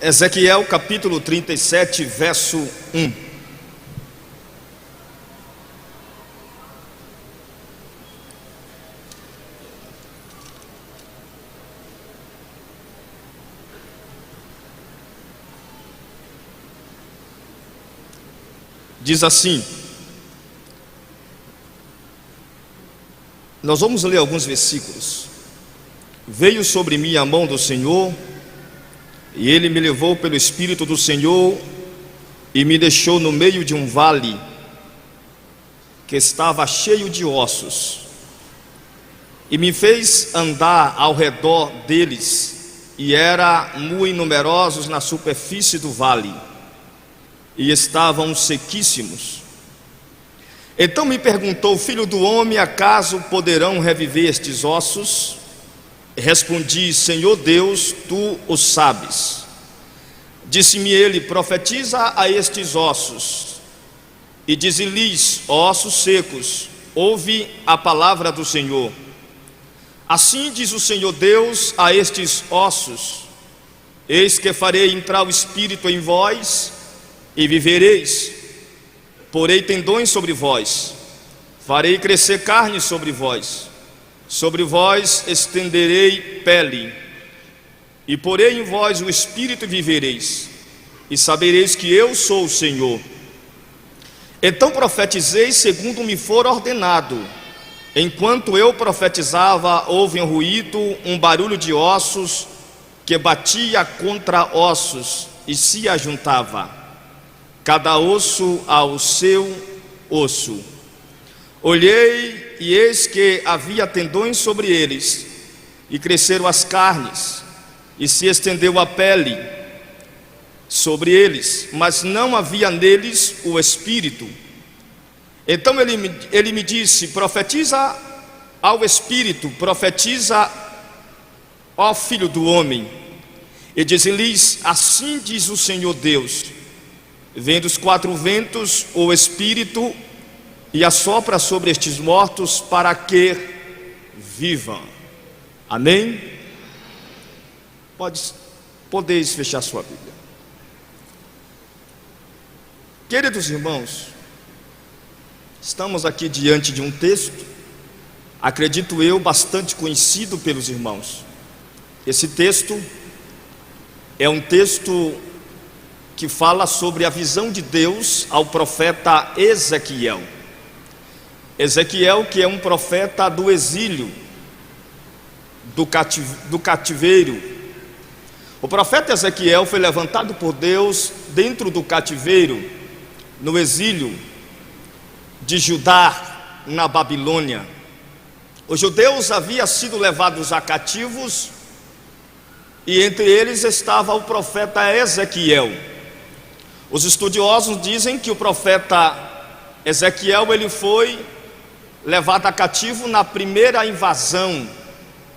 Ezequiel capítulo 37, verso 1. Diz assim, nós vamos ler alguns versículos. Veio sobre mim a mão do Senhor, e Ele me levou pelo Espírito do Senhor, e me deixou no meio de um vale, que estava cheio de ossos, e me fez andar ao redor deles, e eram muito numerosos na superfície do vale, e estavam sequíssimos. Então me perguntou: filho do homem, acaso poderão reviver estes ossos? Respondi: Senhor Deus, tu o sabes. Disse-me ele: profetiza a estes ossos, e dize-lhes: ossos secos, ouve a palavra do Senhor. Assim diz o Senhor Deus a estes ossos: eis que farei entrar o Espírito em vós, e vivereis. Porei tendões sobre vós, farei crescer carne sobre vós estenderei pele, e porei em vós o Espírito e vivereis, e sabereis que eu sou o Senhor. Então profetizei segundo me for ordenado. Enquanto eu profetizava, houve um ruído, um barulho de ossos que batia contra ossos e se ajuntava, cada osso ao seu osso. Olhei, e eis que havia tendões sobre eles, e cresceram as carnes, e se estendeu a pele sobre eles, mas não havia neles o Espírito. Então ele me disse: profetiza ao Espírito, profetiza ó filho do homem, e diz-lhes: assim diz o Senhor Deus, vem dos quatro ventos o Espírito, e assopra sobre estes mortos para que vivam. Amém? Podeis fechar sua Bíblia. Queridos irmãos, estamos aqui diante de um texto, acredito eu, bastante conhecido pelos irmãos. Esse texto é um texto que fala sobre a visão de Deus ao profeta Ezequiel. Ezequiel, que é um profeta do exílio, do cativeiro. O profeta Ezequiel foi levantado por Deus dentro do cativeiro, no exílio de Judá, na Babilônia. Os judeus haviam sido levados a cativos, e entre eles estava o profeta Ezequiel. Os estudiosos dizem que o profeta Ezequiel, ele foi levado a cativo na primeira invasão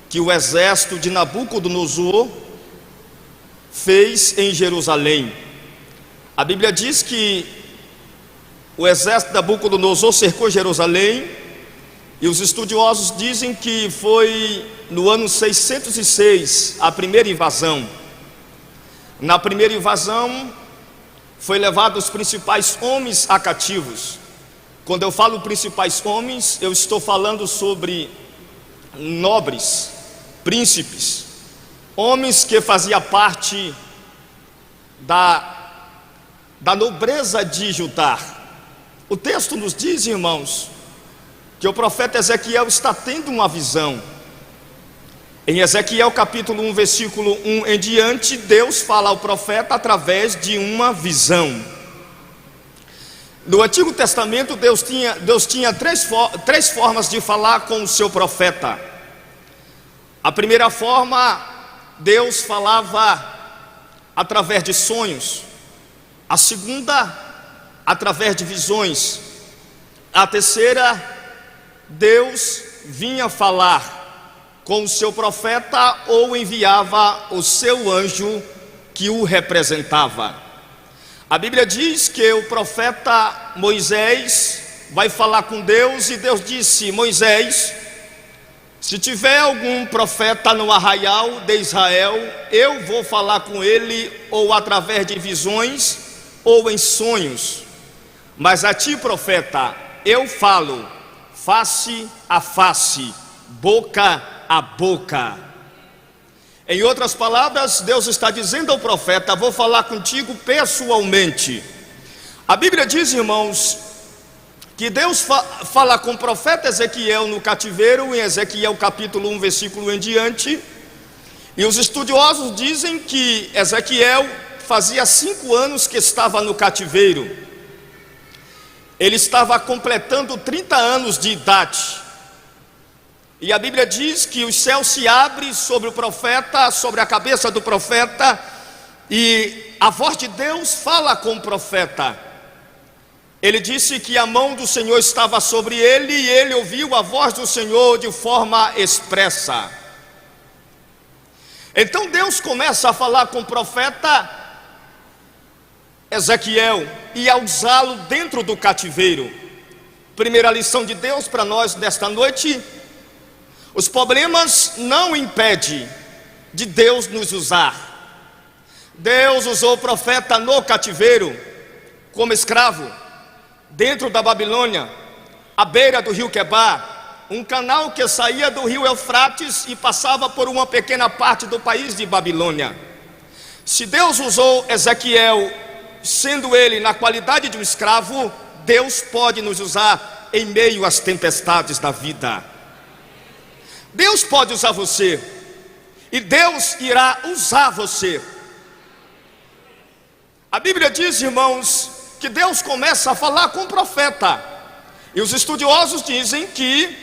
que o exército de Nabucodonosor fez em Jerusalém. A Bíblia diz que o exército de Nabucodonosor cercou Jerusalém, e os estudiosos dizem que foi no ano 606 a primeira invasão. Na primeira invasão foi levado os principais homens a cativos. Quando eu falo principais homens, eu estou falando sobre nobres, príncipes, homens que faziam parte da nobreza de Judá. O texto nos diz, irmãos, que o profeta Ezequiel está tendo uma visão. Em Ezequiel capítulo 1, versículo 1 em diante, Deus fala ao profeta através de uma visão. No Antigo Testamento, Deus tinha três formas de falar com o seu profeta. A primeira forma, Deus falava através de sonhos. A segunda, através de visões. A terceira, Deus vinha falar com o seu profeta ou enviava o seu anjo que o representava. A Bíblia diz que o profeta Moisés vai falar com Deus, e Deus disse: Moisés, Se tiver algum profeta no arraial de Israel, eu vou falar com ele ou através de visões ou em sonhos. Mas a ti, profeta, eu falo face a face, boca a boca. Em outras palavras, Deus está dizendo ao profeta: vou falar contigo pessoalmente. A Bíblia diz, irmãos, que Deus fala com o profeta Ezequiel no cativeiro, em Ezequiel capítulo 1, versículo em diante. E os estudiosos dizem que Ezequiel fazia 5 anos que estava no cativeiro. Ele estava completando 30 anos de idade. E a Bíblia diz que o céu se abre sobre o profeta, sobre a cabeça do profeta, e a voz de Deus fala com o profeta. Ele disse que a mão do Senhor estava sobre ele, e ele ouviu a voz do Senhor de forma expressa. Então Deus começa a falar com o profeta Ezequiel e a usá-lo dentro do cativeiro. Primeira lição de Deus para nós nesta noite: os problemas não impedem de Deus nos usar. Deus usou o profeta no cativeiro, como escravo, dentro da Babilônia, à beira do rio Quebar, um canal que saía do rio Eufrates e passava por uma pequena parte do país de Babilônia. Se Deus usou Ezequiel, sendo ele na qualidade de um escravo, Deus pode nos usar em meio às tempestades da vida. Deus pode usar você, e Deus irá usar você. A Bíblia diz, irmãos, que Deus começa a falar com o profeta, e os estudiosos dizem que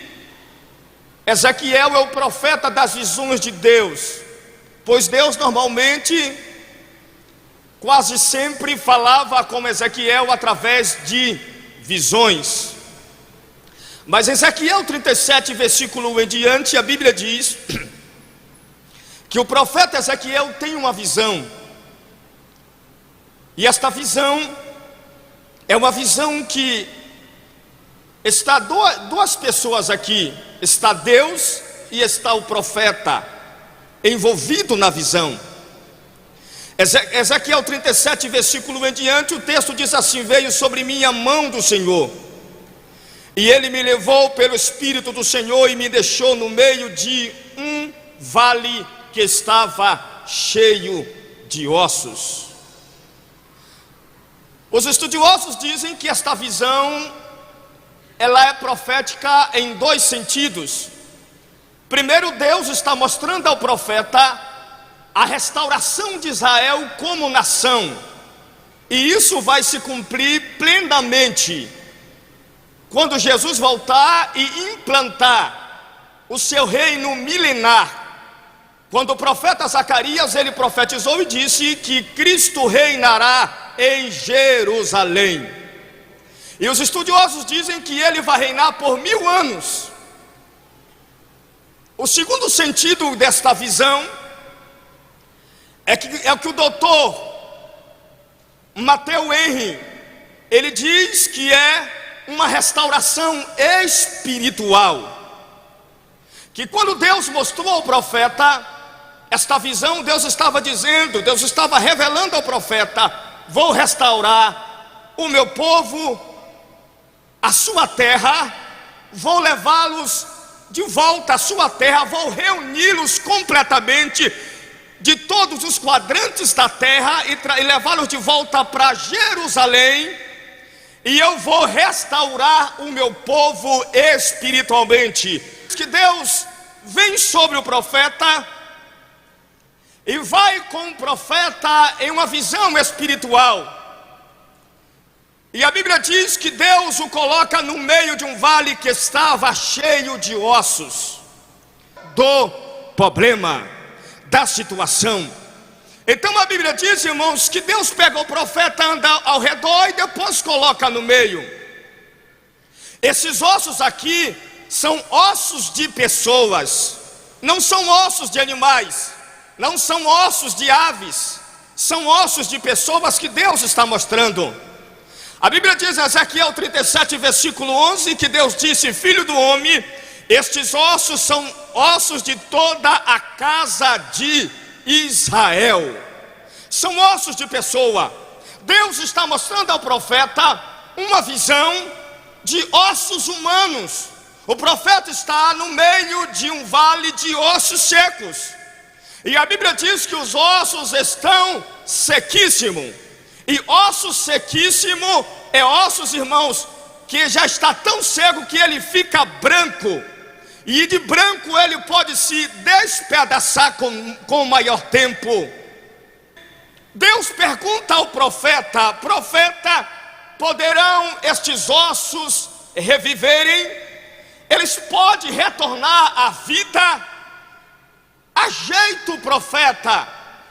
Ezequiel é o profeta das visões de Deus, pois Deus normalmente, quase sempre falava com Ezequiel através de visões. Mas em Ezequiel 37, versículo em diante, a Bíblia diz que o profeta Ezequiel tem uma visão, e esta visão é uma visão que está duas pessoas aqui, está Deus e está o profeta envolvido na visão. Ezequiel 37, versículo em diante, o texto diz assim: veio sobre mim a mão do Senhor, e ele me levou pelo Espírito do Senhor e me deixou no meio de um vale que estava cheio de ossos. Os estudiosos dizem que esta visão, ela é profética em 2 sentidos. Primeiro, Deus está mostrando ao profeta a restauração de Israel como nação, e isso vai se cumprir plenamente quando Jesus voltar e implantar o seu reino milenar. Quando o profeta Zacarias, ele profetizou e disse que Cristo reinará em Jerusalém. E os estudiosos dizem que ele vai reinar por 1000 anos. O segundo sentido desta visão é que o doutor Matthew Henry, ele diz que é uma restauração espiritual, que quando Deus mostrou ao profeta esta visão, Deus estava revelando ao profeta: vou restaurar o meu povo, a sua terra, vou levá-los de volta à sua terra, vou reuni-los completamente de todos os quadrantes da terra e levá-los de volta para Jerusalém, e eu vou restaurar o meu povo espiritualmente. Que Deus vem sobre o profeta e vai com o profeta em uma visão espiritual. E a Bíblia diz que Deus o coloca no meio de um vale que estava cheio de ossos, do problema, da situação. Então a Bíblia diz, irmãos, que Deus pega o profeta, anda ao redor e depois coloca no meio. Esses ossos aqui são ossos de pessoas, não são ossos de animais, não são ossos de aves, são ossos de pessoas que Deus está mostrando. A Bíblia diz em Ezequiel 37, versículo 11, que Deus disse: filho do homem, Estes ossos são ossos de toda a casa de Israel. São ossos de pessoa. Deus está mostrando ao profeta uma visão de ossos humanos. O profeta está no meio de um vale de ossos secos. E a Bíblia diz que os ossos estão sequíssimos. E osso sequíssimo é ossos, irmãos, que já está tão seco que ele fica branco. E de branco ele pode se despedaçar com maior tempo. Deus pergunta ao profeta: profeta, poderão estes ossos reviverem? Eles podem retornar à vida? Ajeita o profeta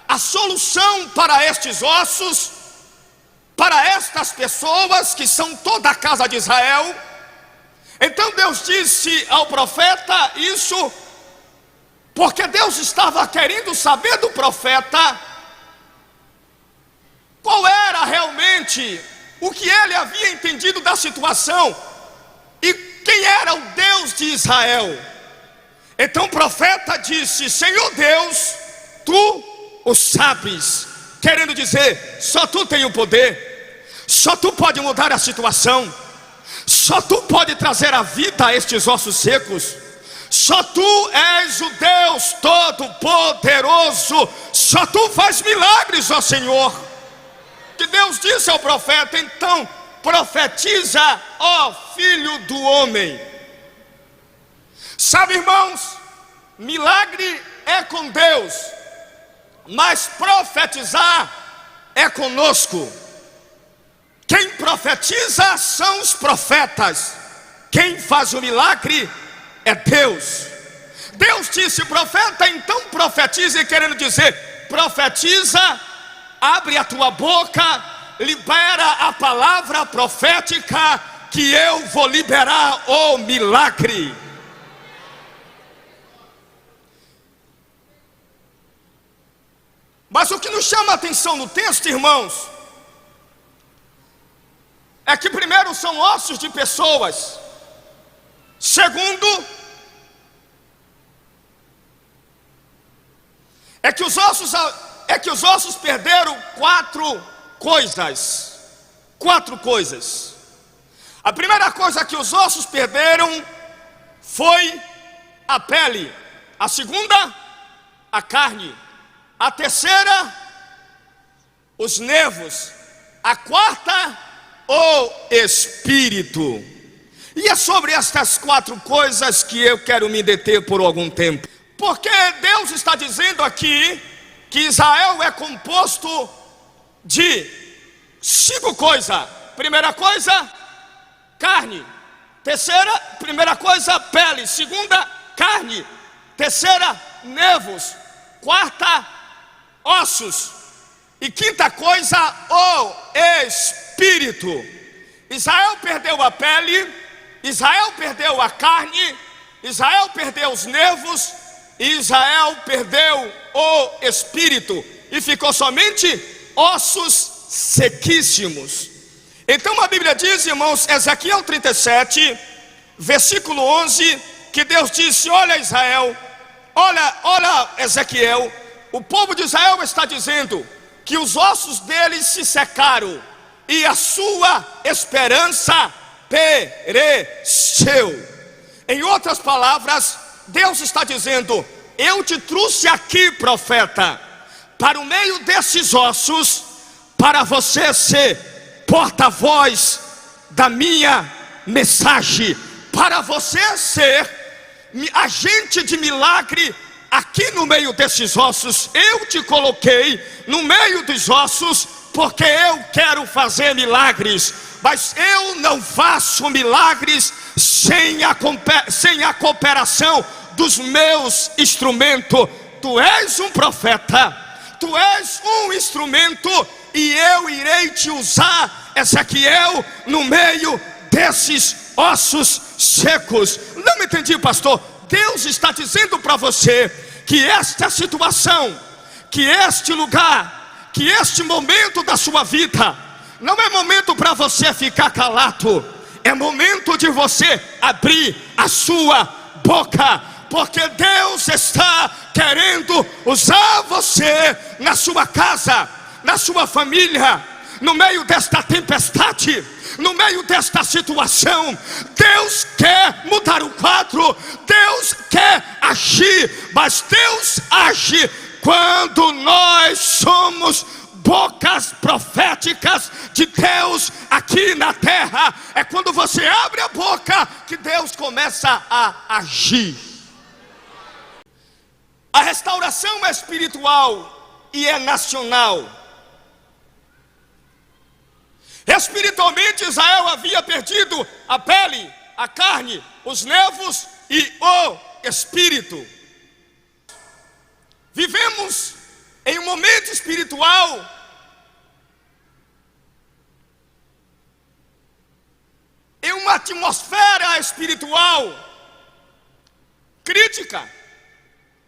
a solução para estes ossos, para estas pessoas que são toda a casa de Israel. Então Deus disse ao profeta isso, porque Deus estava querendo saber do profeta qual era realmente o que ele havia entendido da situação e quem era o Deus de Israel. Então o profeta disse: Senhor Deus, tu o sabes. Querendo dizer, só tu tem o poder, só tu pode mudar a situação, só tu pode trazer a vida a estes ossos secos. Só tu és o Deus Todo-Poderoso, só tu faz milagres, ó Senhor. Que Deus disse ao profeta: então profetiza, ó filho do homem. Sabe, irmãos, milagre é com Deus, mas profetizar é conosco. Quem profetiza são os profetas, quem faz o milagre é Deus. Deus disse: profeta, então profetize, querendo dizer, profetiza, abre a tua boca, libera a palavra profética, que eu vou liberar o milagre. Mas o que nos chama a atenção no texto, irmãos, é que primeiro são ossos de pessoas. Segundo, é que os ossos perderam quatro coisas. A primeira coisa que os ossos perderam foi a pele. A segunda, a carne. A terceira, os nervos. A quarta, o espírito. E é sobre estas quatro coisas que eu quero me deter por algum tempo. Porque Deus está dizendo aqui que Israel é composto de 5 coisas. Primeira coisa, carne. Primeira coisa, pele. Segunda, carne. Terceira, nervos. Quarta, ossos. E quinta coisa, o espírito. Israel perdeu a pele, Israel perdeu a carne, Israel perdeu os nervos, e Israel perdeu o espírito, e ficou somente ossos sequíssimos. Então a Bíblia diz, irmãos, Ezequiel 37, versículo 11, que Deus disse: olha Israel, olha Ezequiel, o povo de Israel está dizendo que os ossos deles se secaram e a sua esperança pereceu. Em outras palavras, Deus está dizendo: eu te trouxe aqui, profeta, para o meio desses ossos, para você ser porta-voz da minha mensagem, para você ser agente de milagre aqui no meio desses ossos. Eu te coloquei no meio dos ossos porque eu quero fazer milagres, mas eu não faço milagres sem a cooperação dos meus instrumentos. Tu és um profeta, tu és um instrumento, e eu irei te usar, Ezequiel, no meio desses ossos secos. Não me entendi, pastor? Deus está dizendo para você que esta situação, que este lugar, que este momento da sua vida não é momento para você ficar calado, é momento de você abrir a sua boca, porque Deus está querendo usar você na sua casa, na sua família, no meio desta tempestade, no meio desta situação. Deus quer mudar o quadro, Deus quer agir, mas Deus age quando nós somos bocas proféticas de Deus aqui na terra. É quando você abre a boca que Deus começa a agir. A restauração é espiritual e é nacional. Espiritualmente, Israel havia perdido a pele, a carne, os nervos e o espírito. Vivemos em um momento espiritual em uma atmosfera espiritual crítica,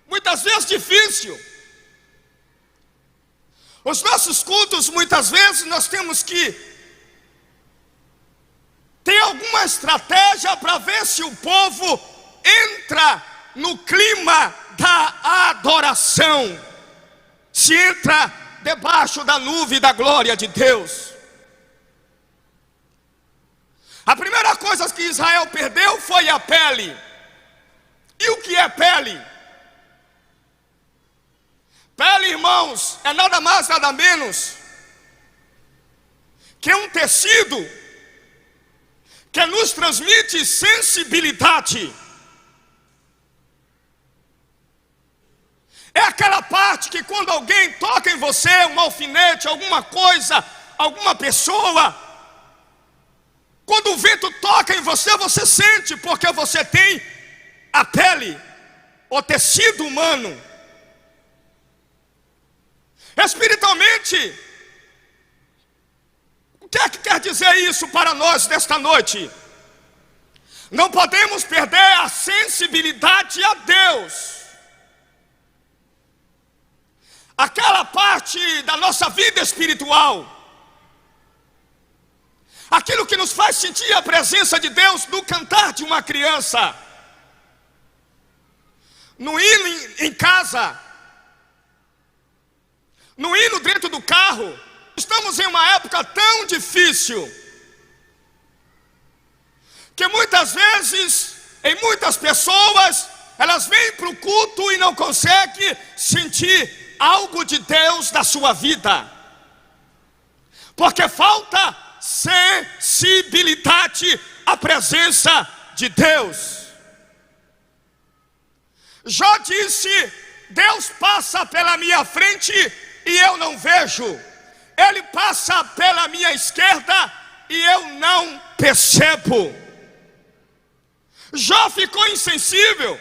muitas vezes difícil. Os nossos cultos, muitas vezes nós temos que ter alguma estratégia para ver se o povo entra no clima da adoração, se entra debaixo da nuvem da glória de Deus. A primeira coisa que Israel perdeu foi a pele. E o que é pele? Pele, irmãos, é nada mais, nada menos que um tecido que nos transmite sensibilidade. É aquela parte que quando alguém toca em você, um alfinete, alguma coisa, alguma pessoa, quando o vento toca em você, você sente, porque você tem a pele, o tecido humano. Espiritualmente, o que é que quer dizer isso para nós nesta noite? Não podemos perder a sensibilidade a Deus. Aquela parte da nossa vida espiritual, aquilo que nos faz sentir a presença de Deus no cantar de uma criança, no hino em casa, no hino dentro do carro. Estamos em uma época tão difícil que muitas vezes, em muitas pessoas, elas vêm para o culto e não conseguem sentir algo de Deus na sua vida, porque falta sensibilidade à presença de Deus. Jó disse: Deus passa pela minha frente e eu não vejo, Ele passa pela minha esquerda e eu não percebo. Jó ficou insensível.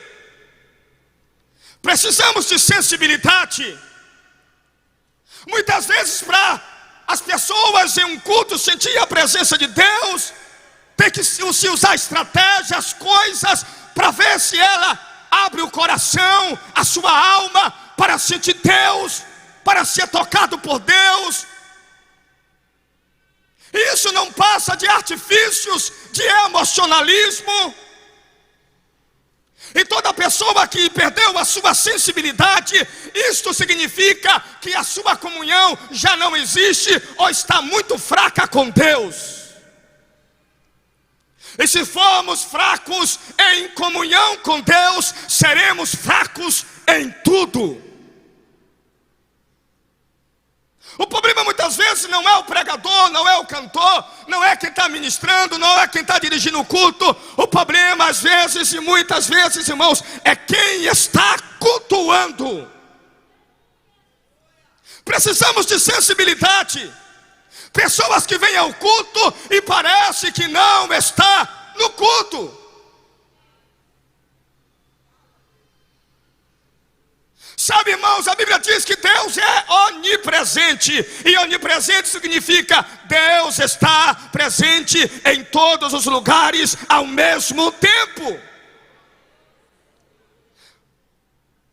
Precisamos de sensibilidade. Muitas vezes, para as pessoas em um culto sentir a presença de Deus, tem que se usar estratégias, coisas, para ver se ela abre o coração, a sua alma, para sentir Deus, para ser tocado por Deus. Isso não passa de artifícios, de emocionalismo. E toda pessoa que perdeu a sua sensibilidade, isto significa que a sua comunhão já não existe ou está muito fraca com Deus. E se formos fracos em comunhão com Deus, seremos fracos em tudo. O problema muitas vezes não é o pregador, não é o cantor, não é quem está ministrando, não é quem está dirigindo o culto. O problema às vezes e muitas vezes, irmãos, é quem está cultuando. Precisamos de sensibilidade. Pessoas que vêm ao culto e parece que não está no culto. Sabe, irmãos, a Bíblia diz que Deus é onipresente. E onipresente significa Deus está presente em todos os lugares ao mesmo tempo.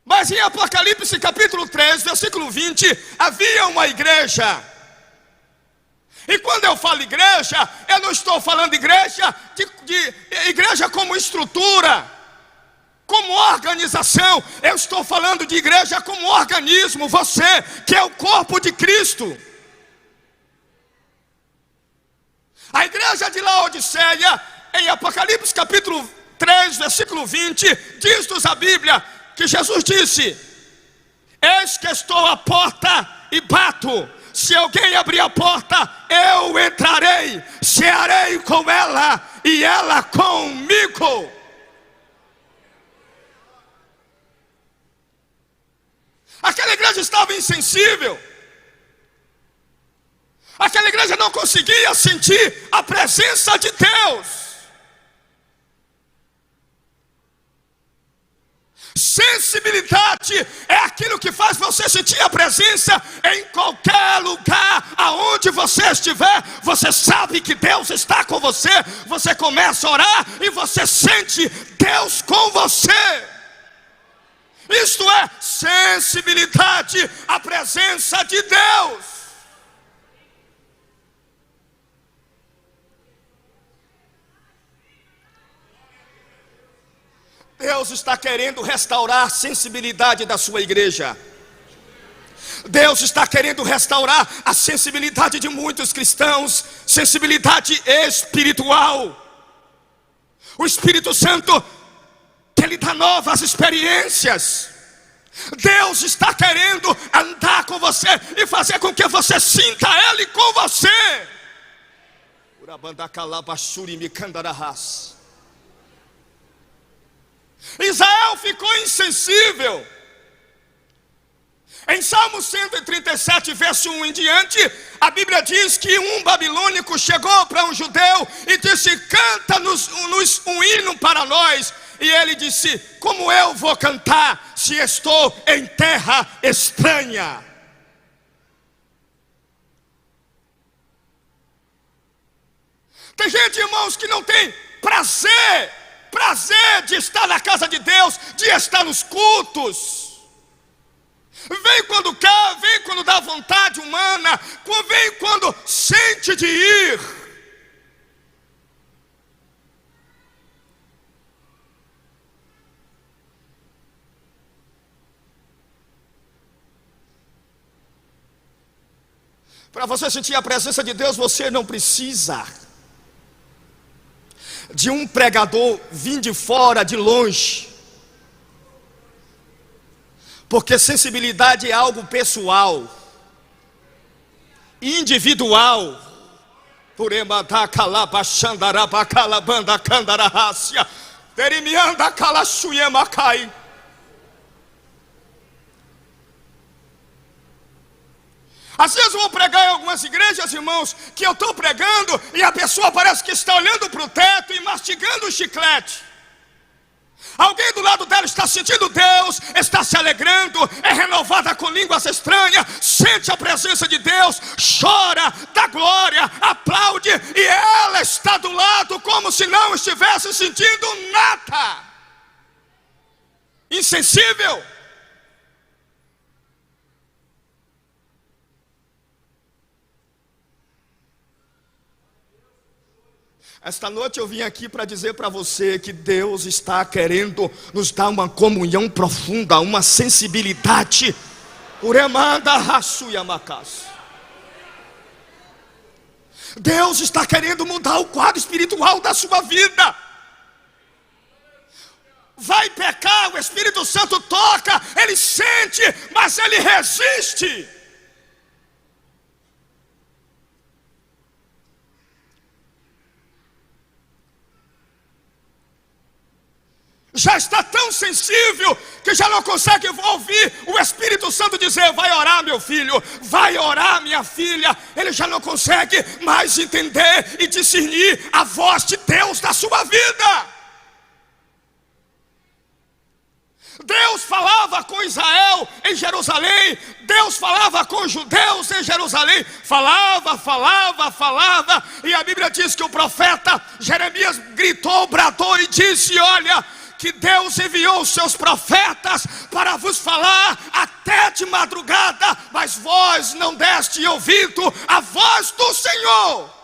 Mas em Apocalipse capítulo 3, versículo 20, havia uma igreja. E quando eu falo igreja, eu não estou falando igreja de igreja como estrutura. como organização. Eu estou falando de igreja como organismo. Você que é o corpo de Cristo. A igreja de Laodiceia, em Apocalipse capítulo 3, versículo 20, diz-nos a Bíblia que Jesus disse: eis que estou à porta e bato. Se alguém abrir a porta, eu entrarei, cearei com ela e ela comigo. Aquela igreja estava insensível. Aquela igreja não conseguia sentir a presença de Deus. Sensibilidade é aquilo que faz você sentir a presença em qualquer lugar, aonde você estiver. Você sabe que Deus está com você. Você começa a orar e você sente Deus com você. Isto é sensibilidade à presença de Deus. Deus está querendo restaurar a sensibilidade da sua igreja. Deus está querendo restaurar a sensibilidade de muitos cristãos, sensibilidade espiritual. O Espírito Santo quer lhe dar novas experiências. Deus está querendo andar com você e fazer com que você sinta Ele com você. Israel ficou insensível. Em Salmo 137, verso 1 em diante, a Bíblia diz que um babilônico chegou para um judeu e disse: canta-nos um hino para nós. E ele disse: como eu vou cantar se estou em terra estranha? Tem gente, irmãos, que não tem prazer de estar na casa de Deus, de estar nos cultos. Vem quando quer, vem quando dá vontade humana, vem quando sente de ir. Para você sentir a presença de Deus, você não precisa de um pregador vir de fora, de longe. Porque sensibilidade é algo pessoal, individual. Às vezes eu vou pregar em algumas igrejas, irmãos, que eu estou pregando e a pessoa parece que está olhando para o teto e mastigando um chiclete. Alguém do lado dela está sentindo Deus, está se alegrando, é renovada com línguas estranhas, sente a presença de Deus, chora, dá glória, aplaude, e ela está do lado como se não estivesse sentindo nada. Insensível. Esta noite eu vim aqui para dizer para você que Deus está querendo nos dar uma comunhão profunda, uma sensibilidade. Deus está querendo mudar o quadro espiritual da sua vida. Vai pecar, o Espírito Santo toca, ele sente, mas ele resiste. Já está tão sensível que já não consegue ouvir o Espírito Santo dizer: vai orar, meu filho, vai orar, minha filha. Ele já não consegue mais entender e discernir a voz de Deus na sua vida. Deus falava com Israel em Jerusalém, Deus falava com os judeus em Jerusalém, falava, e a Bíblia diz que o profeta Jeremias gritou, bradou e disse: olha, que Deus enviou os seus profetas para vos falar até de madrugada, mas vós não deste ouvido à voz do Senhor.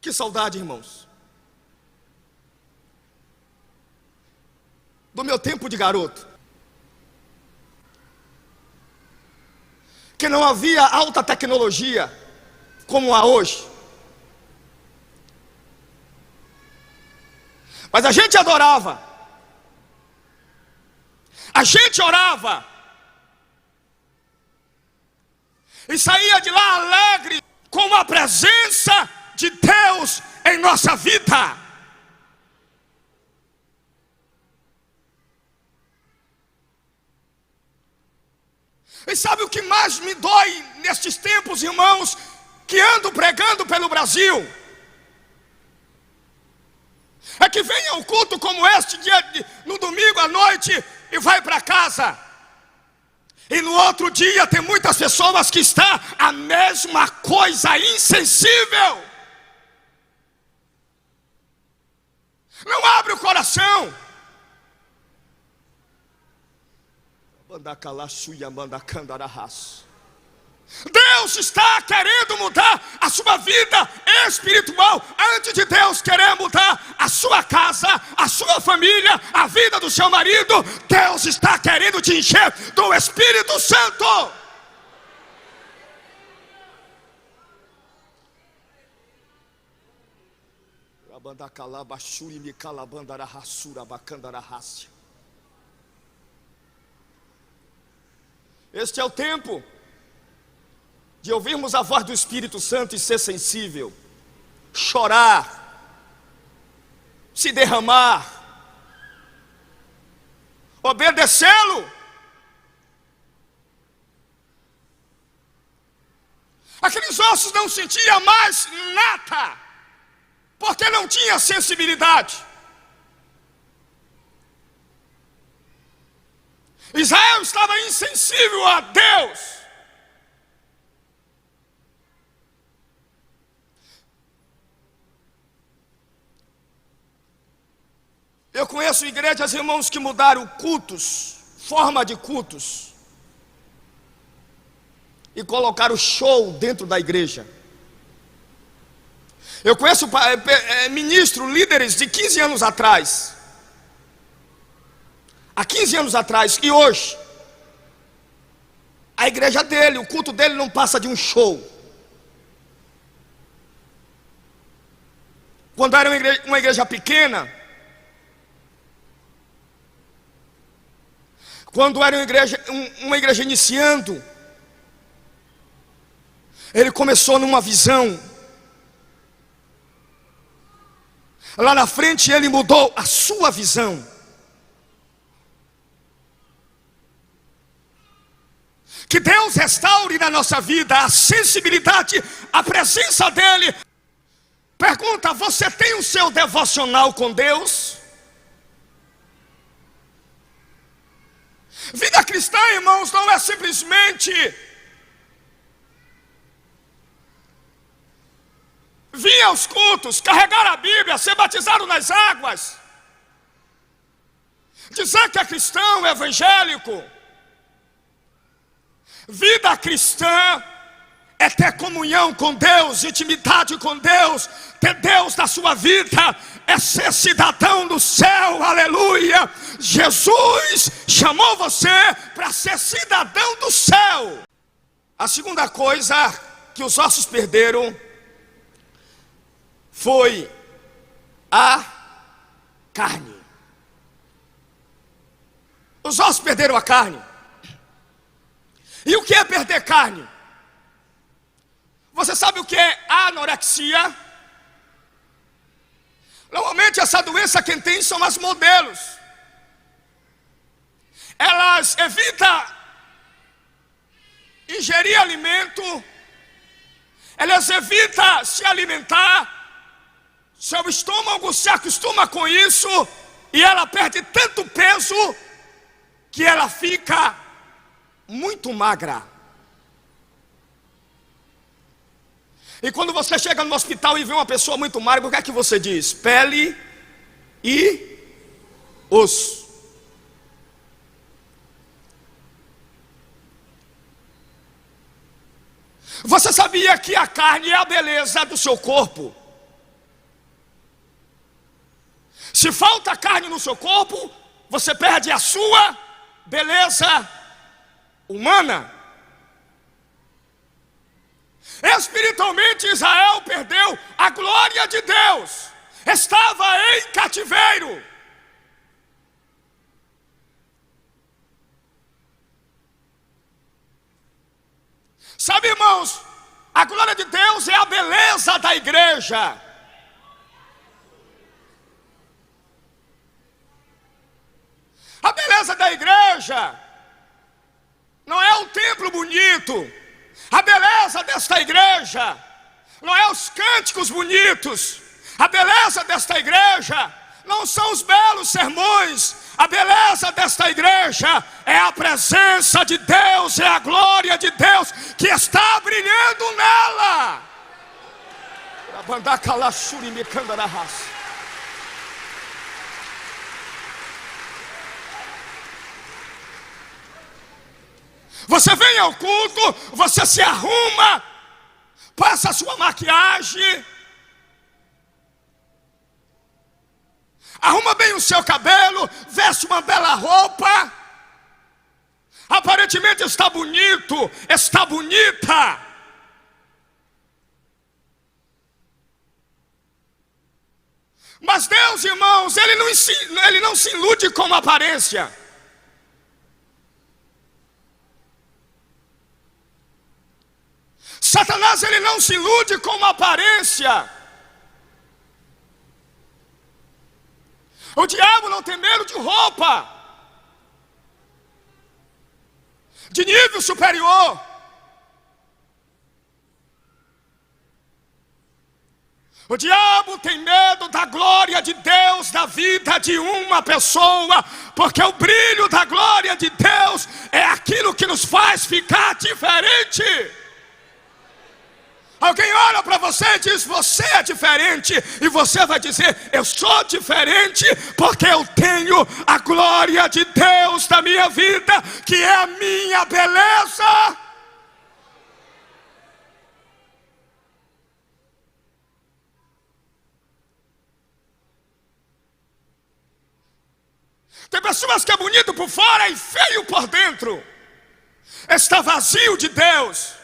Que saudade, irmãos, do meu tempo de garoto, que não havia alta tecnologia como há hoje, mas a gente adorava, a gente orava, e saía de lá alegre com a presença de Deus em nossa vida. E sabe o que mais me dói nestes tempos, irmãos, que ando pregando pelo Brasil? É que venha um culto como este, no domingo à noite, e vai para casa. E no outro dia tem muitas pessoas que estão a mesma coisa, insensível. Não abre o coração. Deus está querendo mudar a sua vida espiritual. Antes de Deus querer mudar a sua casa, a sua família, a vida do seu marido, Deus está querendo te encher do Espírito Santo. Este é o tempo de ouvirmos a voz do Espírito Santo e ser sensível, chorar, se derramar, obedecê-lo. Aqueles ossos não sentiam mais nada, porque não tinha sensibilidade. Israel estava insensível a Deus. Eu conheço igrejas, irmãos, que mudaram cultos, forma de cultos, e colocaram show dentro da igreja. Eu conheço ministros, líderes de 15 anos atrás, há 15 anos atrás, e hoje, a igreja dele, o culto dele não passa de um show. Quando era uma igreja pequena, quando era uma igreja iniciando, ele começou numa visão. Lá na frente ele mudou a sua visão. Que Deus restaure na nossa vida a sensibilidade, a presença dEle. Pergunta: você tem o seu devocional com Deus? Vida cristã, irmãos, não é simplesmente vir aos cultos, carregar a Bíblia, ser batizado nas águas, dizer que é cristão, evangélico. Vida cristã é ter comunhão com Deus, intimidade com Deus, ter Deus na sua vida, é ser cidadão do céu, aleluia. Jesus chamou você para ser cidadão do céu. A segunda coisa que os ossos perderam foi a carne. Os ossos perderam a carne. E o que é perder carne? Você sabe o que é anorexia? Normalmente essa doença quem tem são as modelos. Elas evitam ingerir alimento, elas evitam se alimentar, seu estômago se acostuma com isso, e ela perde tanto peso que ela fica muito magra. E quando você chega no hospital e vê uma pessoa muito magra, o que é que você diz? Pele e osso. Você sabia que a carne é a beleza do seu corpo? Se falta carne no seu corpo, você perde a sua beleza humana. Espiritualmente, Israel perdeu a glória de Deus. Estava em cativeiro. Sabe, irmãos, a glória de Deus é a beleza da igreja. A beleza da igreja não é o templo bonito. A beleza desta igreja não é os cânticos bonitos. A beleza desta igreja não são os belos sermões. A beleza desta igreja é a presença de Deus, é a glória de Deus que está brilhando nela. Você vem ao culto, você se arruma, passa a sua maquiagem, arruma bem o seu cabelo, veste uma bela roupa, aparentemente está bonito, está bonita. Mas Deus, irmãos, Ele não se ilude com a aparência. Satanás, ele não se ilude com a aparência. O diabo não tem medo de roupa de nível superior. O diabo tem medo da glória de Deus na vida de uma pessoa, porque o brilho da glória de Deus é aquilo que nos faz ficar diferente. Alguém olha para você e diz: você é diferente. E você vai dizer: eu sou diferente porque eu tenho a glória de Deus na minha vida, que é a minha beleza. Tem pessoas que é bonito por fora e feio por dentro. Está vazio de Deus.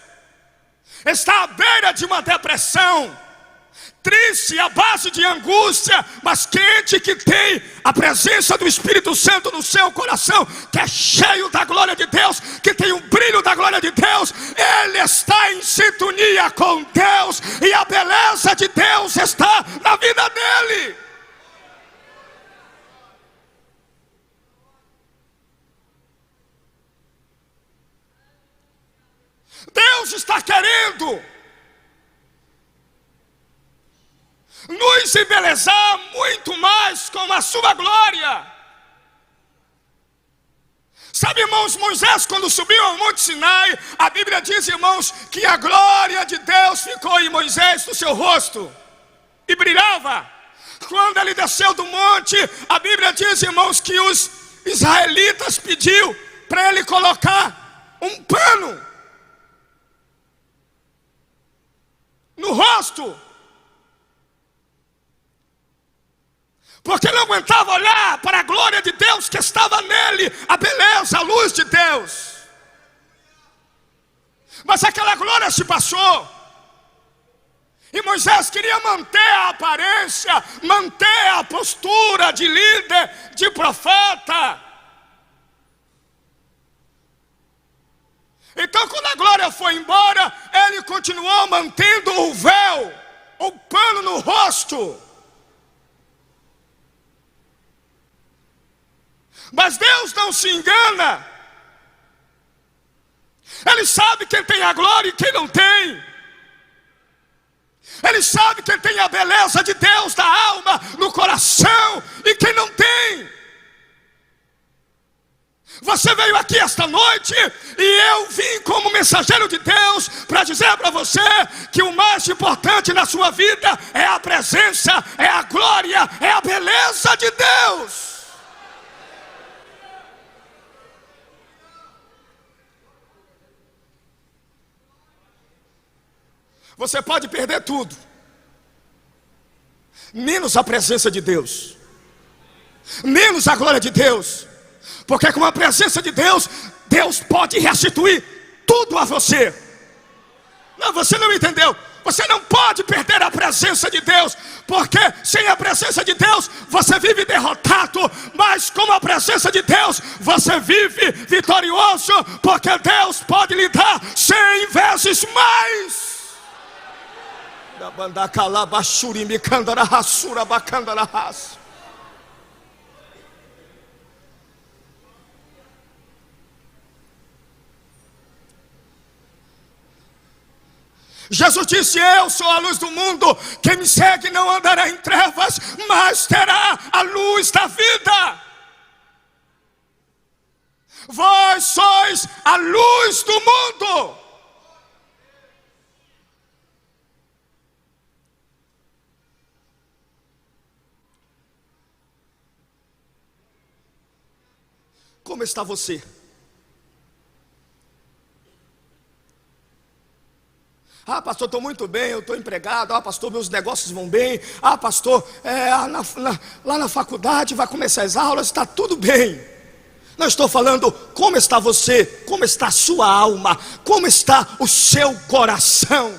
Está à beira de uma depressão, triste, à base de angústia, mas crente que tem a presença do Espírito Santo no seu coração, que é cheio da glória de Deus, que tem um brilho da glória de Deus, ele está em sintonia com Deus, e a beleza de Deus está na vida dele. Deus está querendo nos embelezar muito mais com a sua glória. Sabe, irmãos, Moisés, quando subiu ao Monte Sinai, a Bíblia diz, irmãos, que a glória de Deus ficou em Moisés no seu rosto e brilhava. Quando ele desceu do monte, a Bíblia diz, irmãos, que os israelitas pediu para ele colocar um pano no rosto, porque não aguentava olhar para a glória de Deus que estava nele, a beleza, a luz de Deus. Mas aquela glória se passou, e Moisés queria manter a aparência, manter a postura de líder, de profeta. Então, quando a glória foi embora, ele continuou mantendo o véu, o pano no rosto. Mas Deus não se engana. Ele sabe quem tem a glória e quem não tem. Ele sabe quem tem a beleza de Deus na alma, no coração, e quem não tem. Você veio aqui esta noite e eu vim como mensageiro de Deus para dizer para você que o mais importante na sua vida é a presença, é a glória, é a beleza de Deus. Você pode perder tudo, menos a presença de Deus. menos a glória de Deus. Porque com a presença de Deus, Deus pode restituir tudo a você. Não, você não entendeu. Você não pode perder a presença de Deus, porque sem a presença de Deus você vive derrotado, mas com a presença de Deus você vive vitorioso, porque Deus pode lhe dar 100 vezes mais. Jesus disse: eu sou a luz do mundo, quem me segue não andará em trevas, mas terá a luz da vida. Vós sois a luz do mundo. Como está você? Ah, pastor, estou muito bem, eu estou empregado. Ah, pastor, meus negócios vão bem. Ah, pastor, lá na faculdade vai começar as aulas, está tudo bem. Não estou falando como está você, como está a sua alma, como está o seu coração.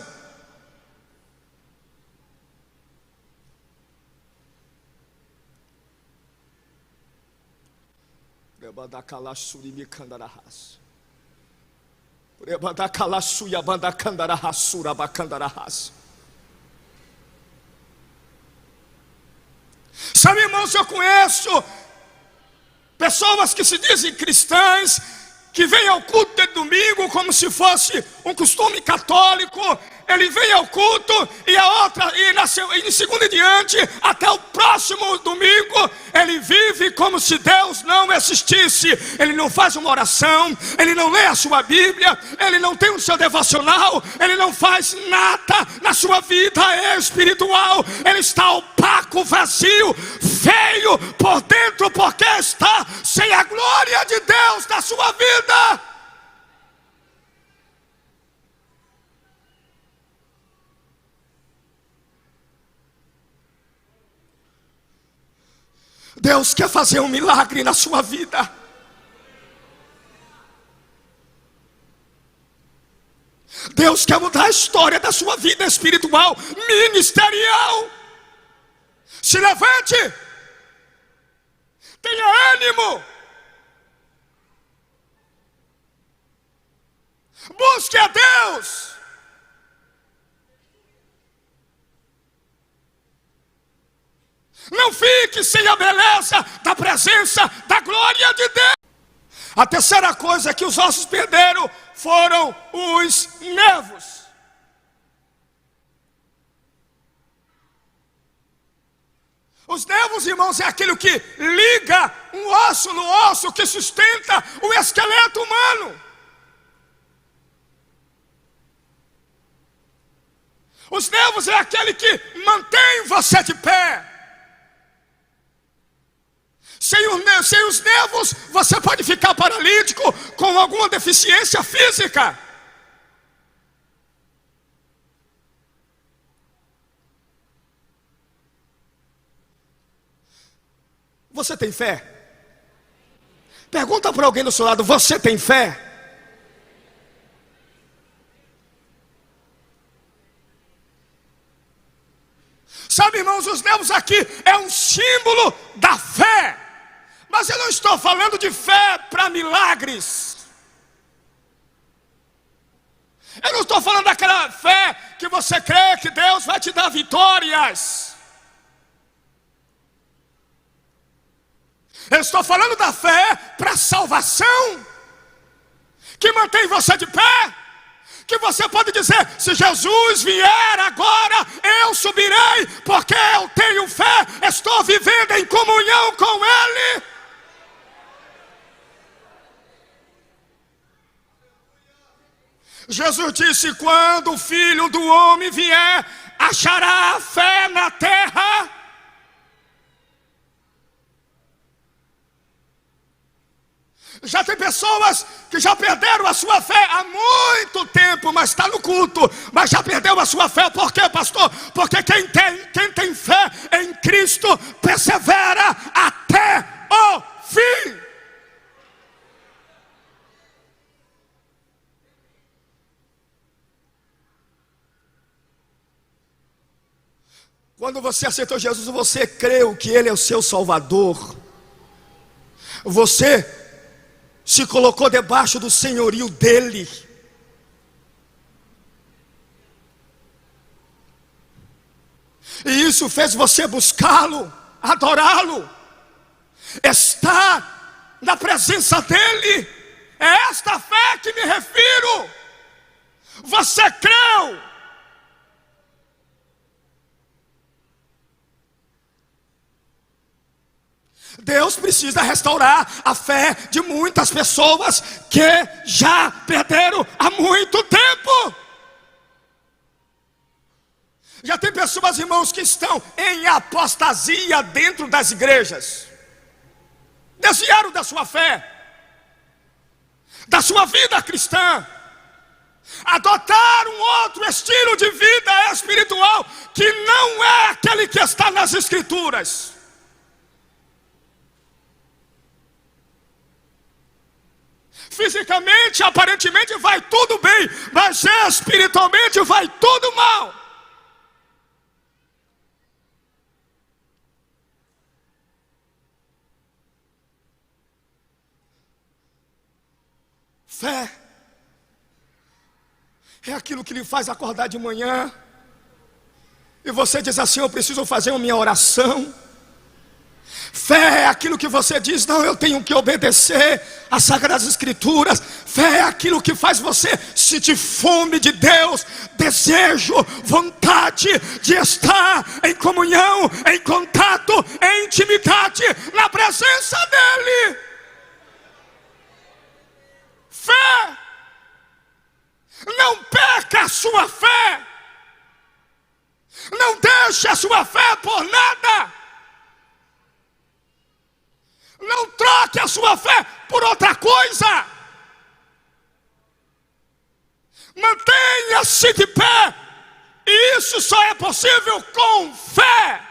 Sabe, irmãos, eu conheço pessoas que se dizem cristãs, que vêm ao culto de domingo como se fosse um costume católico. Ele vem ao culto e em segunda e diante, até o próximo domingo, ele vive como se Deus não existisse. Ele não faz uma oração, ele não lê a sua Bíblia, ele não tem o seu devocional, ele não faz nada na sua vida espiritual. Ele está opaco, vazio, feio por dentro, porque está sem a glória de Deus na sua vida. Deus quer fazer um milagre na sua vida. Deus quer mudar a história da sua vida espiritual, ministerial. Se levante, tenha ânimo, busque a Deus. Não fique sem a beleza da presença, da glória de Deus. A terceira coisa que os ossos perderam foram os nervos. Os nervos, irmãos, é aquilo que liga um osso no osso, que sustenta o esqueleto humano. Os nervos é aquele que mantém você de pé. Sem os nervos, você pode ficar paralítico com alguma deficiência física. Você tem fé? Pergunta para alguém do seu lado: você tem fé? Sabe, irmãos, os nervos aqui é um símbolo da fé. Mas eu não estou falando de fé para milagres. Eu não estou falando daquela fé que você crê que Deus vai te dar vitórias. Eu estou falando da fé para salvação, que mantém você de pé. Que você pode dizer: se Jesus vier agora, eu subirei, porque eu tenho fé, estou vivendo em comunhão com Ele. Jesus disse: quando o Filho do Homem vier, achará fé na terra? Já tem pessoas que já perderam a sua fé há muito tempo, mas está no culto, mas já perdeu a sua fé. Por quê, pastor? Porque quem tem fé em Cristo persevera até Quando você aceitou Jesus, você creu que Ele é o seu Salvador. Você se colocou debaixo do senhorio dEle. E isso fez você buscá-lo, adorá-lo, estar na presença dEle. É esta fé que me refiro. Você creu. Deus precisa restaurar a fé de muitas pessoas que já perderam há muito tempo. Já tem pessoas, irmãos, que estão em apostasia dentro das igrejas. Desviaram da sua fé, da sua vida cristã. Adotaram um outro estilo de vida espiritual que não é aquele que está nas Escrituras. Fisicamente, aparentemente vai tudo bem, mas espiritualmente vai tudo mal. Fé é aquilo que lhe faz acordar de manhã e você diz assim: eu preciso fazer a minha oração. Fé é aquilo que você diz: não, eu tenho que obedecer às Sagradas Escrituras. Fé é aquilo que faz você sentir fome de Deus, desejo, vontade de estar em comunhão, em contato, em intimidade, na presença dEle. Fé. Não perca a sua fé. Não deixe a sua fé por nada. Não troque a sua fé por outra coisa. Mantenha-se de pé. E isso só é possível com fé.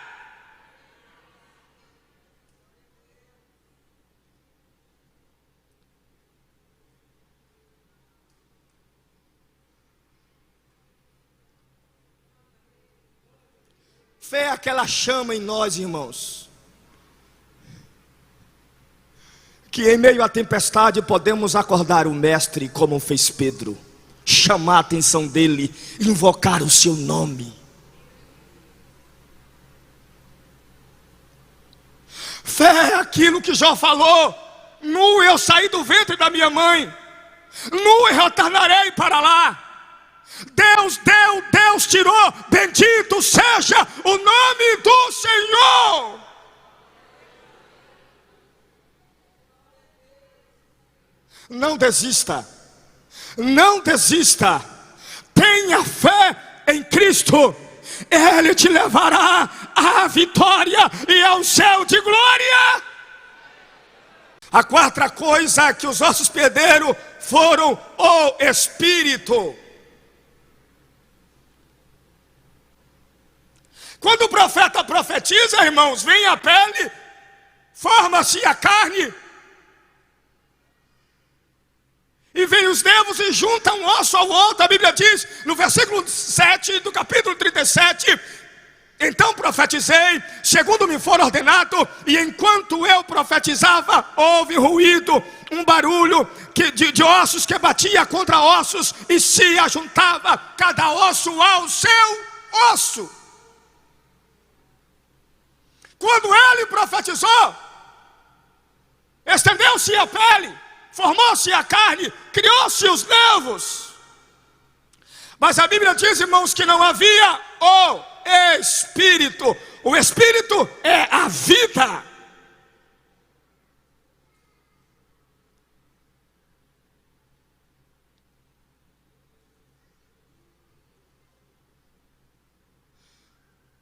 Fé é aquela chama em nós, irmãos, que em meio à tempestade podemos acordar o Mestre como fez Pedro, chamar a atenção dele, invocar o seu nome. Fé é aquilo que Jó falou: nu eu saí do ventre da minha mãe, nu eu retornarei para lá. Deus deu, Deus tirou, bendito seja o nome do Senhor. Não desista, não desista, tenha fé em Cristo, Ele te levará à vitória e ao céu de glória. A quarta coisa que os ossos perderam foram o Espírito. Quando o profeta profetiza, irmãos, vem a pele, forma-se a carne, e vem os nervos e juntam um osso ao outro. A Bíblia diz, no versículo 7 do capítulo 37, então profetizei, segundo me for ordenado, e enquanto eu profetizava, houve ruído, um barulho de ossos que batia contra ossos, e se ajuntava cada osso ao seu osso. Quando ele profetizou, estendeu-se a pele, formou-se a carne, criou-se os nervos. Mas a Bíblia diz, irmãos, que não havia o Espírito. O Espírito é a vida.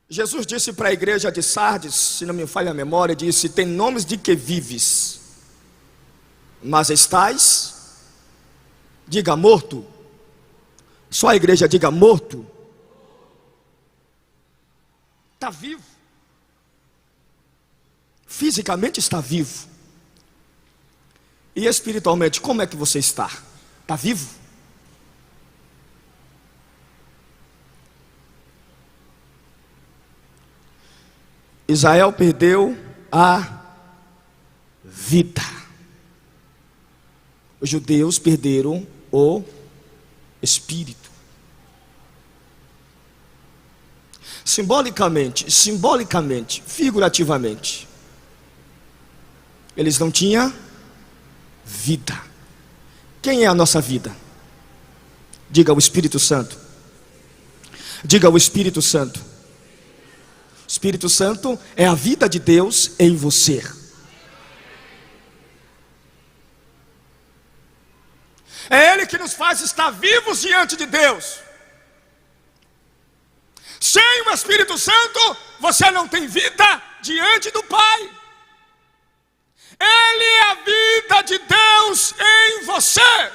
Jesus disse para a igreja de Sardes, se não me falha a memória, disse: tem nomes de que vives, mas estás, diga morto. Só a igreja diga morto. Está vivo. Fisicamente está vivo. E espiritualmente, como é que você está? Está vivo? Israel perdeu a vida. Os judeus perderam o espírito. Simbolicamente, figurativamente, eles não tinham vida. Quem é a nossa vida? Diga o Espírito Santo. Diga o Espírito Santo. O Espírito Santo é a vida de Deus em você. É Ele que nos faz estar vivos diante de Deus. Sem o Espírito Santo, você não tem vida diante do Pai. Ele é a vida de Deus em você.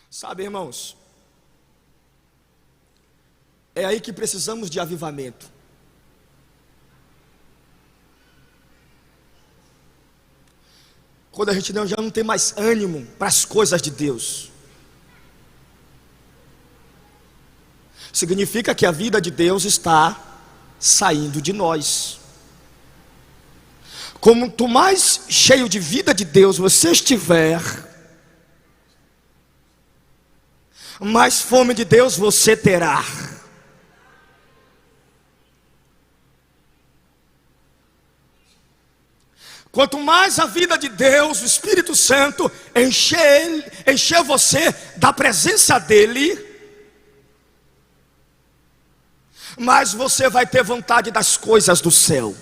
Sabe, irmãos, é aí que precisamos de avivamento. Quando a gente já não tem mais ânimo para as coisas de Deus, significa que a vida de Deus está saindo de nós. Quanto mais cheio de vida de Deus você estiver, mais fome de Deus você terá. Quanto mais a vida de Deus, o Espírito Santo, encher você da presença dEle, mais você vai ter vontade das coisas do céu.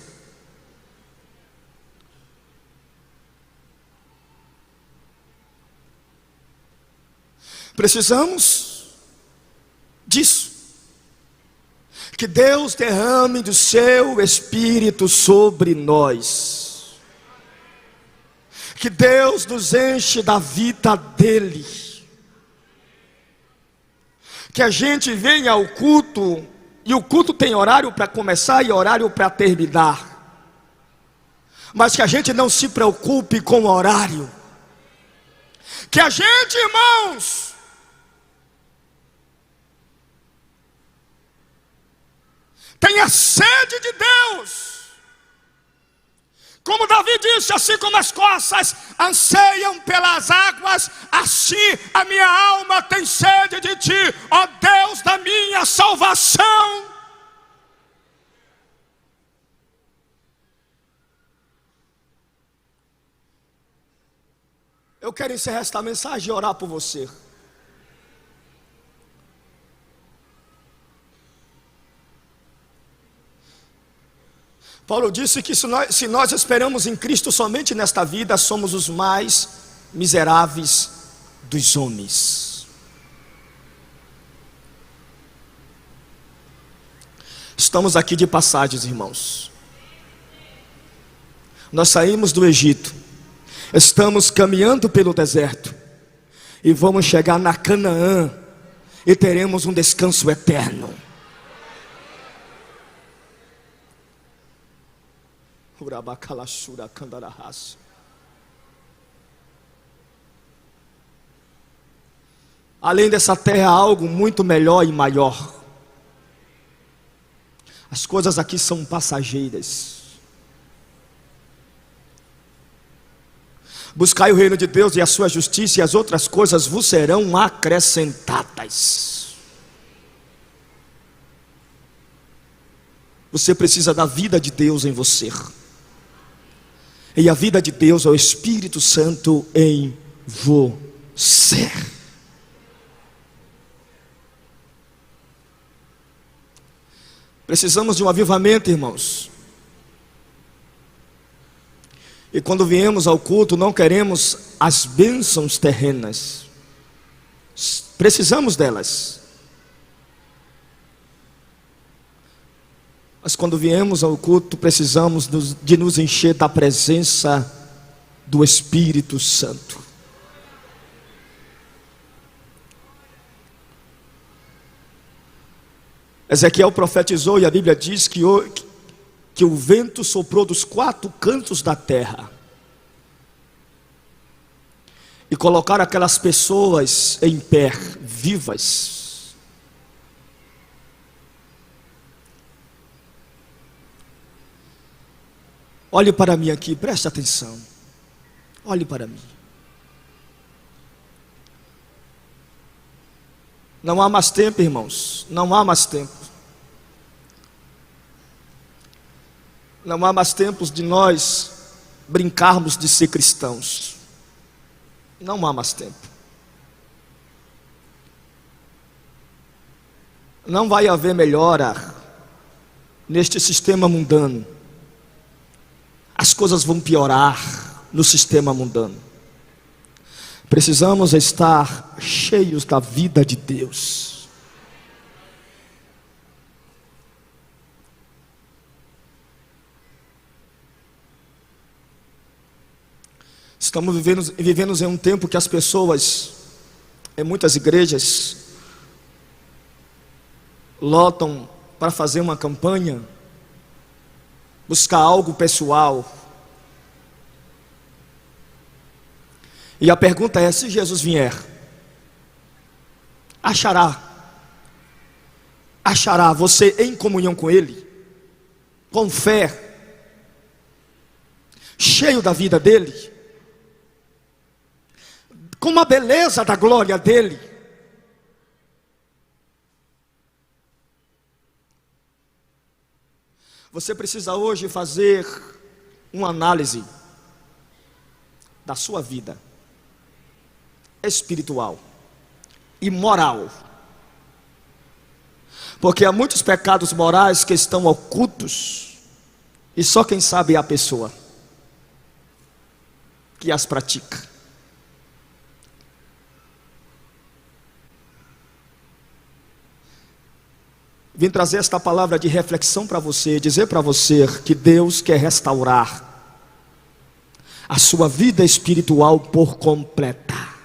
Precisamos disso. Que Deus derrame do seu Espírito sobre nós. Que Deus nos enche da vida dEle. Que a gente venha ao culto, e o culto tem horário para começar e horário para terminar. Mas que a gente não se preocupe com o horário. Que a gente, irmãos, tenha sede de Deus. Como Davi disse, assim como as costas anseiam pelas águas, assim a minha alma tem sede de ti, ó Deus da minha salvação. Eu quero encerrar esta mensagem e orar por você. Paulo disse que se nós esperamos em Cristo somente nesta vida, somos os mais miseráveis dos homens. Estamos aqui de passagens, irmãos. Nós saímos do Egito, estamos caminhando pelo deserto e vamos chegar na Canaã e teremos um descanso eterno. Além dessa terra, há algo muito melhor e maior. As coisas aqui são passageiras. Buscai o reino de Deus e a sua justiça, e as outras coisas vos serão acrescentadas. Você precisa da vida de Deus em você. E a vida de Deus é o Espírito Santo em você. Precisamos de um avivamento, irmãos. E quando viemos ao culto, não queremos as bênçãos terrenas. Precisamos delas. Mas quando viemos ao culto, precisamos de nos encher da presença do Espírito Santo. Ezequiel profetizou e a Bíblia diz que o vento soprou dos quatro cantos da terra e colocar aquelas pessoas em pé, vivas. Olhe para mim aqui, preste atenção. Olhe para mim. Não há mais tempo, irmãos. Não há mais tempo. Não há mais tempos de nós brincarmos de ser cristãos. Não há mais tempo. Não vai haver melhora neste sistema mundano. As coisas vão piorar no sistema mundano. Precisamos estar cheios da vida de Deus. Estamos vivendo em um tempo que as pessoas, em muitas igrejas, lotam para fazer uma campanha, buscar algo pessoal. E a pergunta é: se Jesus vier, achará você em comunhão com Ele, com fé, cheio da vida dEle, com a beleza da glória dEle? Você precisa hoje fazer uma análise da sua vida espiritual e moral, porque há muitos pecados morais que estão ocultos e só quem sabe é a pessoa que as pratica. Vim trazer esta palavra de reflexão para você, dizer para você que Deus quer restaurar a sua vida espiritual por completa.